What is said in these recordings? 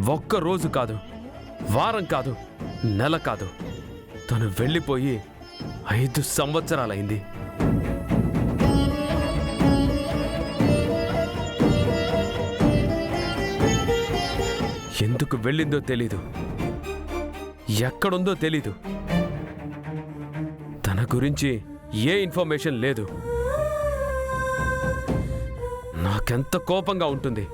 ఒక్క రోజు కాదు, వారం కాదు, నెల కాదు, తను వెళ్ళిపోయి 5 సంవత్సరాలైంది. ఎందుకు వెళ్ళిందో తెలీదు, ఎక్కడుందో తెలీదు, తన గురించి ఏ ఇన్ఫర్మేషన్ లేదు. నాకెంత కోపంగా ఉంటుంది.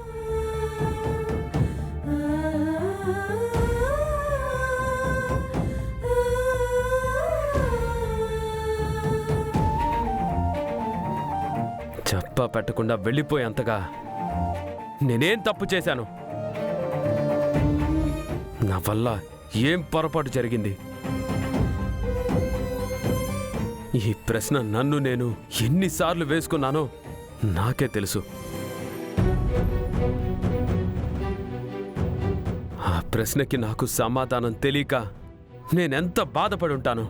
చెప్పా పెట్టకుండా వెళ్ళిపోయేంతగా నేనేం తప్పు చేశాను? నా వల్ల ఏం పొరపాటు జరిగింది? ఈ ప్రశ్న నన్ను నేను ఎన్నిసార్లు వేసుకున్నానో నాకే తెలుసు. ఆ ప్రశ్నకి నాకు సమాధానం తెలియక నేనెంత బాధపడి ఉంటాను.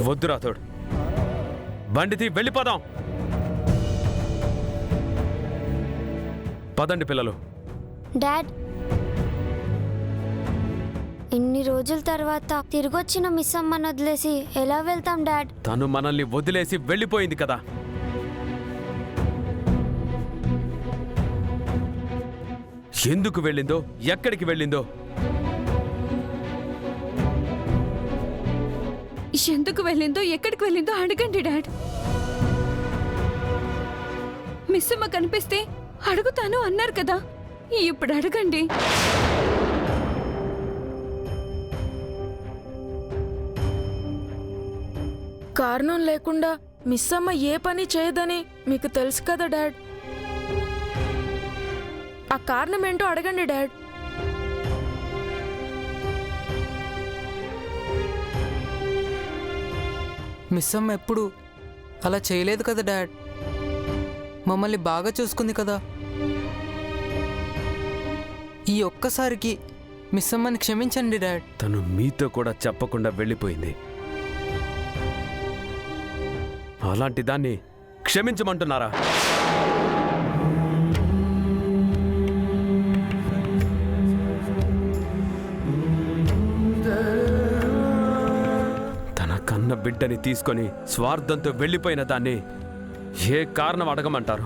వద్దు రాథోడ్, బండితి వెళ్ళిపోదాం. పదండి పిల్లలు. డాడ్, ఇన్ని రోజుల తర్వాత తిరిగొచ్చిన మిస్ అమ్మని వదిలేసి ఎలా వెళ్తాం డాడ్? తను మనల్ని వదిలేసి వెళ్ళిపోయింది కదా. ఎందుకు వెళ్ళిందో, ఎక్కడికి వెళ్ళిందో, ఎందుకు వెళ్ళిందో ఎక్కడికి వెళ్ళిందో అడగండి డాడ్. మిస్ అమ్మ కనిపిస్తే అడుగుతాను అన్నారు కదా, ఇప్పుడు అడగండి. కారణం లేకుండా మిస్ అమ్మ ఏ పని చేయదని మీకు తెలుసు కదా డాడ్. ఆ కారణం ఏంటో అడగండి డాడ్. మిస్ అమ్మ ఎప్పుడు అలా చేయలేదు కదా డాడ్. మమ్మల్ని బాగా చూసుకుంది కదా. ఈ ఒక్కసారికి మిస్ అమ్మని క్షమించండి డాడ్. తను మీతో కూడా చెప్పకుండా వెళ్ళిపోయింది. అలాంటి దాన్ని క్షమించమంటున్నారా? తన కన్న బిడ్డని తీసుకొని స్వార్థంతో వెళ్ళిపోయిన దాన్ని ఏ కారణం అడగమంటారు?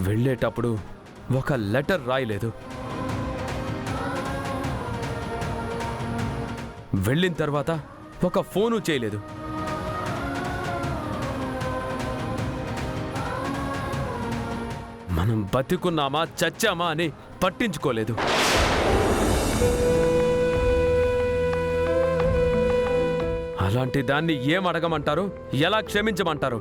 వెళ్ళేటప్పుడు ఒక లెటర్ రాయలేదు. వెళ్ళిన తర్వాత ఒక ఫోను చేయలేదు. మనం బతికున్నామా చచ్చామా అని పట్టించుకోలేదు. అలాంటి దాన్ని ఏం అడగమంటారు? ఎలా క్షమించమంటారు?